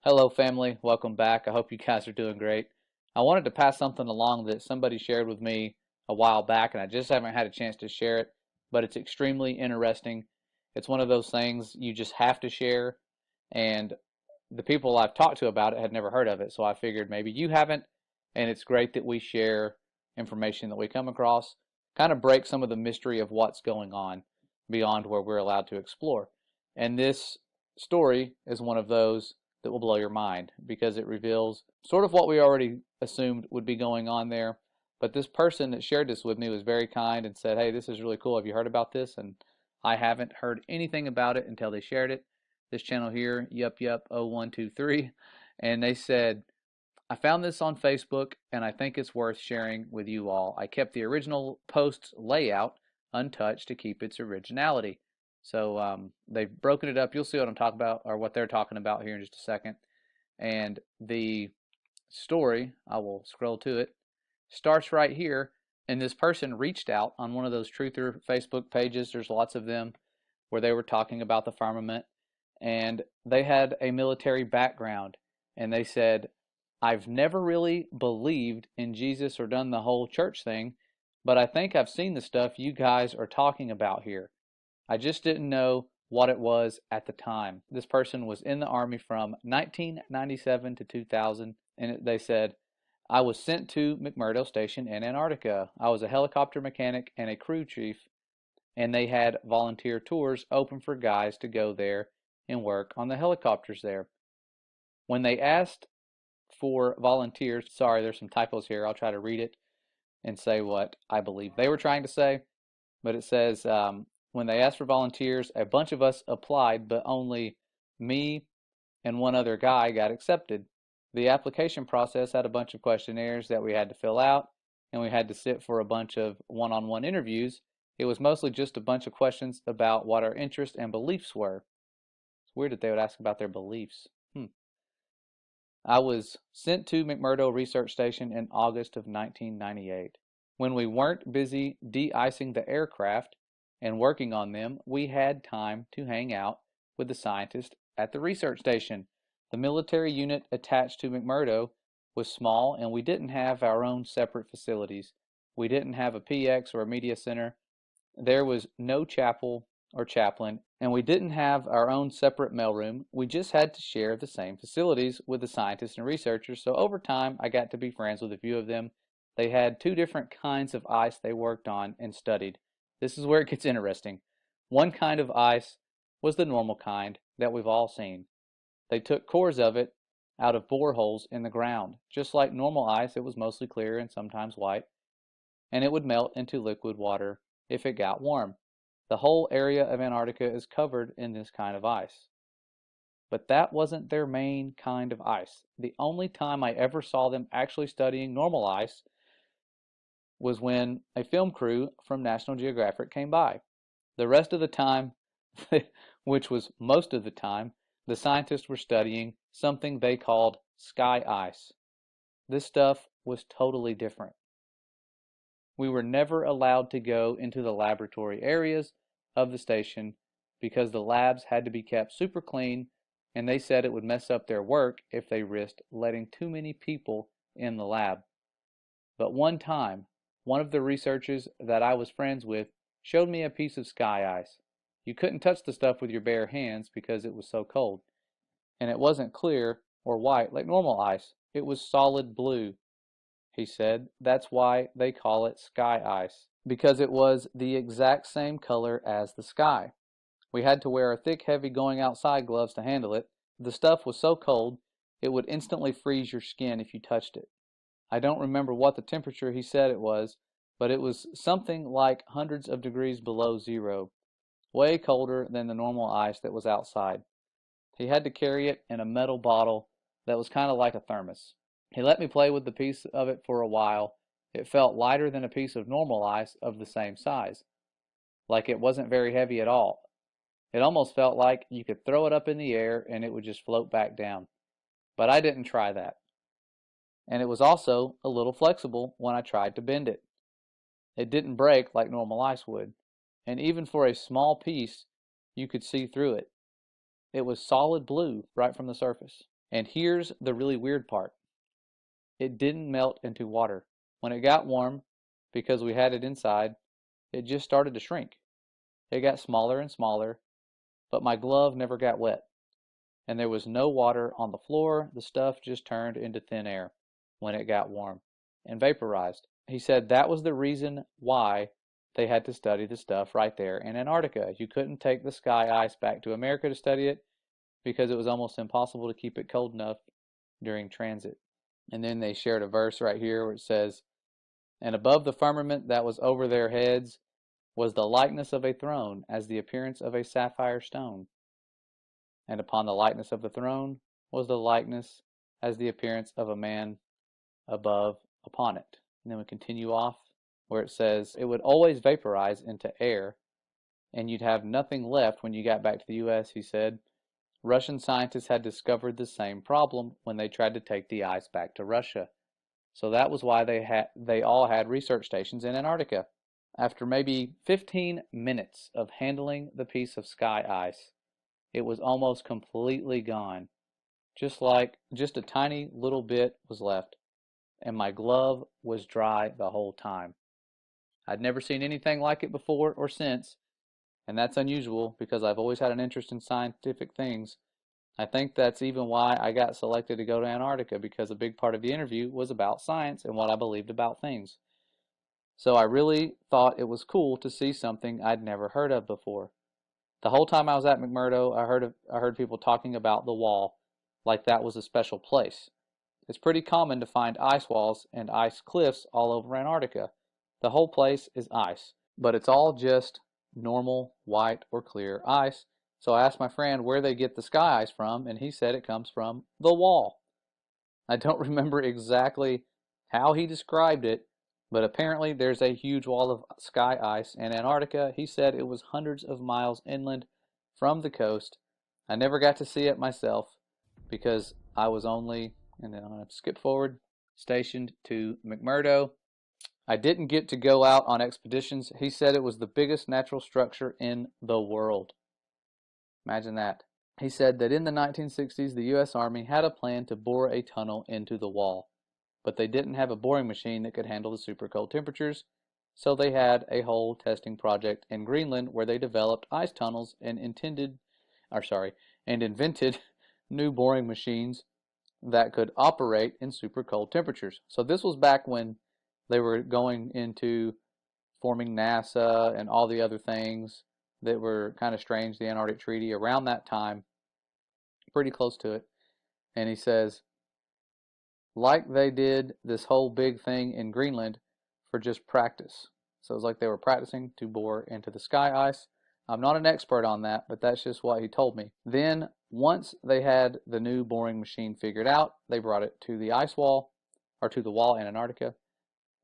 Hello, family. Welcome back. I hope you guys are doing great. I wanted to pass something along that somebody shared with me a while back, and I just haven't had a chance to share it, but it's extremely interesting. It's one of those things you just have to share, and the people I've talked to about it had never heard of it, so I figured maybe you haven't, and it's great that we share information that we come across, kind of break some of the mystery of what's going on beyond where we're allowed to explore. And this story is one of those that will blow your mind because it reveals sort of what we already assumed would be going on there. But this person that shared this with me was very kind and said, "Hey, this is really cool. Have you heard about this?" And I haven't heard anything about it until they shared it. This channel here, Yup 0123, and they said, "I found this on Facebook and I think it's worth sharing with you all. I kept the original post's layout untouched to keep its originality." So they've broken it up. You'll see what I'm talking about, or what they're talking about here in just a second. And the story, I will scroll to it, starts right here. And this person reached out on one of those truther Facebook pages. There's lots of them where they were talking about the firmament. And they had a military background. And they said, "I've never really believed in Jesus or done the whole church thing, but I think I've seen the stuff you guys are talking about here. I just didn't know what it was at the time." This person was in the Army from 1997 to 2000, and they said, "I was sent to McMurdo Station in Antarctica. I was a helicopter mechanic and a crew chief, and they had volunteer tours open for guys to go there and work on the helicopters there. When they asked for volunteers," sorry, there's some typos here. I'll try to read it and say what I believe they were trying to say. But it says, when they asked for volunteers, a bunch of us applied, but only me and one other guy got accepted. The application process had a bunch of questionnaires that we had to fill out, and we had to sit for a bunch of one-on-one interviews. It was mostly just a bunch of questions about what our interests and beliefs were. It's weird that they would ask about their beliefs. I was sent to McMurdo Research Station in August of 1998. When we weren't busy de-icing the aircraft and working on them, we had time to hang out with the scientists at the research station. The military unit attached to McMurdo was small, and we didn't have our own separate facilities. We didn't have a PX or a media center. There was no chapel or chaplain, and we didn't have our own separate mailroom. We just had to share the same facilities with the scientists and researchers, so over time I got to be friends with a few of them. They had two different kinds of ice they worked on and studied. This is where it gets interesting. One kind of ice was the normal kind that we've all seen. They took cores of it out of boreholes in the ground. Just like normal ice, it was mostly clear and sometimes white, and it would melt into liquid water if it got warm. The whole area of Antarctica is covered in this kind of ice. But that wasn't their main kind of ice. The only time I ever saw them actually studying normal ice was when a film crew from National Geographic came by. The rest of the time, which was most of the time, the scientists were studying something they called sky ice. This stuff was totally different. We were never allowed to go into the laboratory areas of the station because the labs had to be kept super clean, and they said it would mess up their work if they risked letting too many people in the lab. But one time, one of the researchers that I was friends with showed me a piece of sky ice. You couldn't touch the stuff with your bare hands because it was so cold. And it wasn't clear or white like normal ice. It was solid blue. He said that's why they call it sky ice, because it was the exact same color as the sky. We had to wear thick, heavy going outside gloves to handle it. The stuff was so cold, it would instantly freeze your skin if you touched it. I don't remember what the temperature he said it was, but it was something like hundreds of degrees below zero, way colder than the normal ice that was outside. He had to carry it in a metal bottle that was kind of like a thermos. He let me play with the piece of it for a while. It felt lighter than a piece of normal ice of the same size, like it wasn't very heavy at all. It almost felt like you could throw it up in the air and it would just float back down. But I didn't try that. And it was also a little flexible when I tried to bend it. It didn't break like normal ice would. And even for a small piece, you could see through it. It was solid blue right from the surface. And here's the really weird part. It didn't melt into water. When it got warm, because we had it inside, it just started to shrink. It got smaller and smaller, but my glove never got wet. And there was no water on the floor. The stuff just turned into thin air when it got warm and vaporized. He said that was the reason why they had to study the stuff right there in Antarctica. You couldn't take the sky ice back to America to study it because it was almost impossible to keep it cold enough during transit. And then they shared a verse right here where it says, "And above the firmament that was over their heads was the likeness of a throne, as the appearance of a sapphire stone. And upon the likeness of the throne was the likeness as the appearance of a man above upon it." And then we continue off where it says it would always vaporize into air and you'd have nothing left when you got back to the US, he said. Russian scientists had discovered the same problem when they tried to take the ice back to Russia. So that was why they all had research stations in Antarctica. After maybe 15 minutes of handling the piece of sky ice, it was almost completely gone. Just a tiny little bit was left, and my glove was dry the whole time. I'd never seen anything like it before or since, and that's unusual because I've always had an interest in scientific things. I think that's even why I got selected to go to Antarctica, because a big part of the interview was about science and what I believed about things. So I really thought it was cool to see something I'd never heard of before. The whole time I was at McMurdo, I heard people talking about the wall like that was a special place. It's pretty common to find ice walls and ice cliffs all over Antarctica. The whole place is ice, but it's all just normal white or clear ice. So I asked my friend where they get the sky ice from, and he said it comes from the wall. I don't remember exactly how he described it, but apparently there's a huge wall of sky ice in Antarctica. He said it was hundreds of miles inland from the coast. I never got to see it myself because I was only, and then I'm going to skip forward, stationed to McMurdo. I didn't get to go out on expeditions. He said it was the biggest natural structure in the world. Imagine that. He said that in the 1960s, the U.S. Army had a plan to bore a tunnel into the wall, but they didn't have a boring machine that could handle the super cold temperatures, so they had a whole testing project in Greenland where they developed ice tunnels and invented new boring machines that could operate in super cold temperatures. So this was back when they were going into forming NASA and all the other things that were kind of strange, the Antarctic Treaty, around that time, pretty close to it. And he says, like they did this whole big thing in Greenland for just practice. So it's like they were practicing to bore into the sky ice. I'm not an expert on that, but that's just what he told me. Then, once they had the new boring machine figured out, they brought it to the ice wall, or to the wall in Antarctica.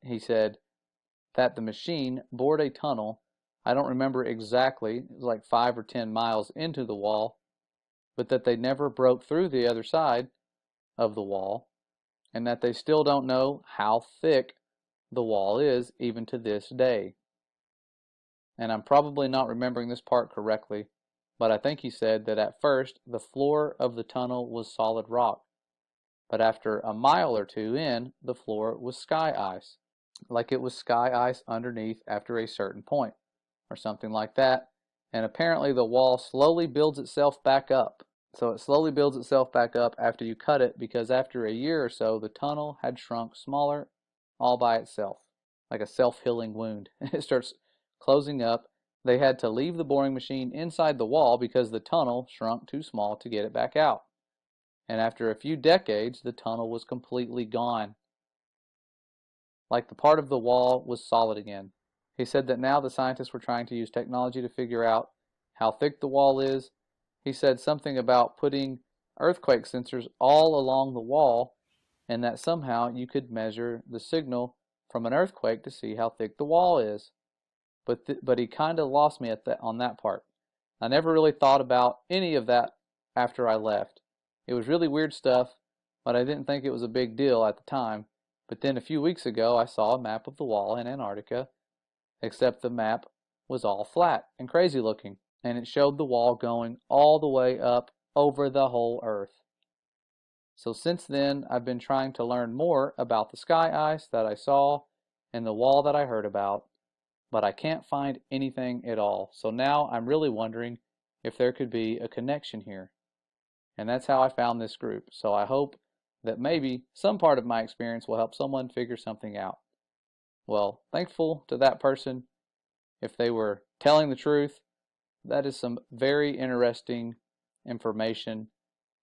He said that the machine bored a tunnel. I don't remember exactly, it was like 5 or 10 miles into the wall, but that they never broke through the other side of the wall, and that they still don't know how thick the wall is even to this day. And I'm probably not remembering this part correctly, but I think he said that at first the floor of the tunnel was solid rock, but after a mile or two in, the floor was sky ice, like it was sky ice underneath after a certain point, or something like that. And apparently the wall slowly builds itself back up. So it slowly builds itself back up after you cut it, because after a year or so, the tunnel had shrunk smaller all by itself, like a self-healing wound. It starts closing up. They had to leave the boring machine inside the wall because the tunnel shrunk too small to get it back out. And after a few decades, the tunnel was completely gone, like the part of the wall was solid again. He said that now the scientists were trying to use technology to figure out how thick the wall is. He said something about putting earthquake sensors all along the wall, and that somehow you could measure the signal from an earthquake to see how thick the wall is. But he kind of lost me on that part. I never really thought about any of that after I left. It was really weird stuff, but I didn't think it was a big deal at the time. But then a few weeks ago, I saw a map of the wall in Antarctica, except the map was all flat and crazy looking, and it showed the wall going all the way up over the whole Earth. So since then, I've been trying to learn more about the sky ice that I saw and the wall that I heard about, but I can't find anything at all. So now I'm really wondering if there could be a connection here. And that's how I found this group. So I hope that maybe some part of my experience will help someone figure something out. Well, thankful to that person. If they were telling the truth, that is some very interesting information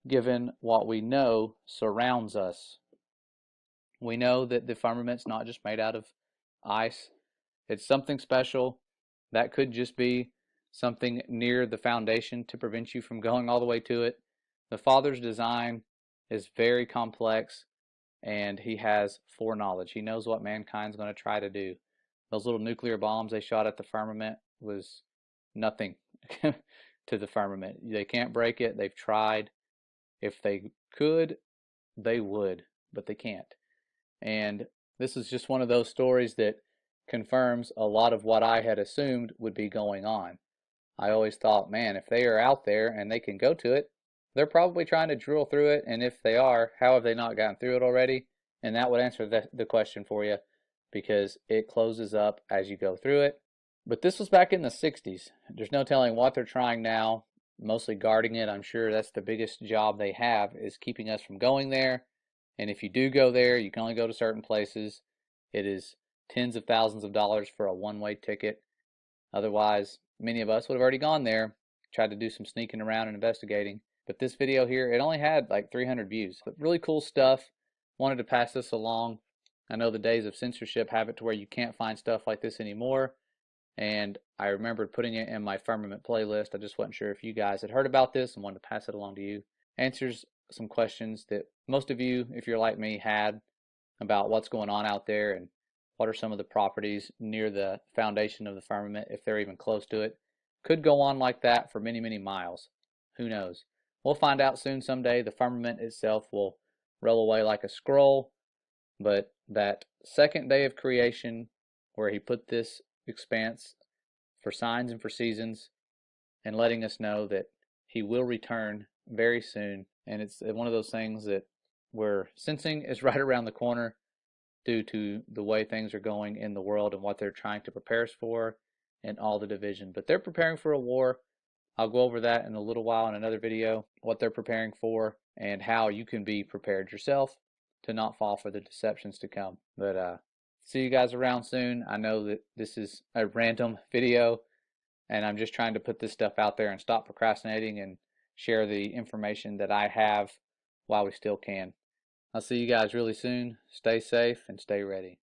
given what we know surrounds us. We know that the firmament's not just made out of ice. It's something special. That could just be something near the foundation to prevent you from going all the way to it. The Father's design is very complex, and he has foreknowledge. He knows what mankind's going to try to do. Those little nuclear bombs they shot at the firmament was nothing to the firmament. They can't break it. They've tried. If they could, they would, but they can't. And this is just one of those stories that confirms a lot of what I had assumed would be going on. I always thought, man, if they are out there and they can go to it, they're probably trying to drill through it. And if they are, how have they not gotten through it already? And that would answer the question for you, because it closes up as you go through it. But this was back in the 60s. There's no telling what they're trying now, mostly guarding it. I'm sure that's the biggest job they have, is keeping us from going there. And if you do go there, you can only go to certain places. It is tens of thousands of dollars for a one-way ticket. Otherwise, many of us would have already gone there, tried to do some sneaking around and investigating. But this video here, it only had like 300 views. But really cool stuff. Wanted to pass this along. I know the days of censorship have it to where you can't find stuff like this anymore. And I remembered putting it in my firmament playlist. I just wasn't sure if you guys had heard about this and wanted to pass it along to you. Answers some questions that most of you, if you're like me, had about what's going on out there and what are some of the properties near the foundation of the firmament, if they're even close to it. Could go on like that for many, many miles. Who knows? We'll find out soon someday. The firmament itself will roll away like a scroll, but that second day of creation, where he put this expanse for signs and for seasons, and letting us know that he will return very soon. And it's one of those things that we're sensing is right around the corner due to the way things are going in the world and what they're trying to prepare us for and all the division. But they're preparing for a war. I'll go over that in a little while in another video, what they're preparing for and how you can be prepared yourself to not fall for the deceptions to come. But see you guys around soon. I know that this is a random video, and I'm just trying to put this stuff out there and stop procrastinating and share the information that I have while we still can. I'll see you guys really soon. Stay safe and stay ready.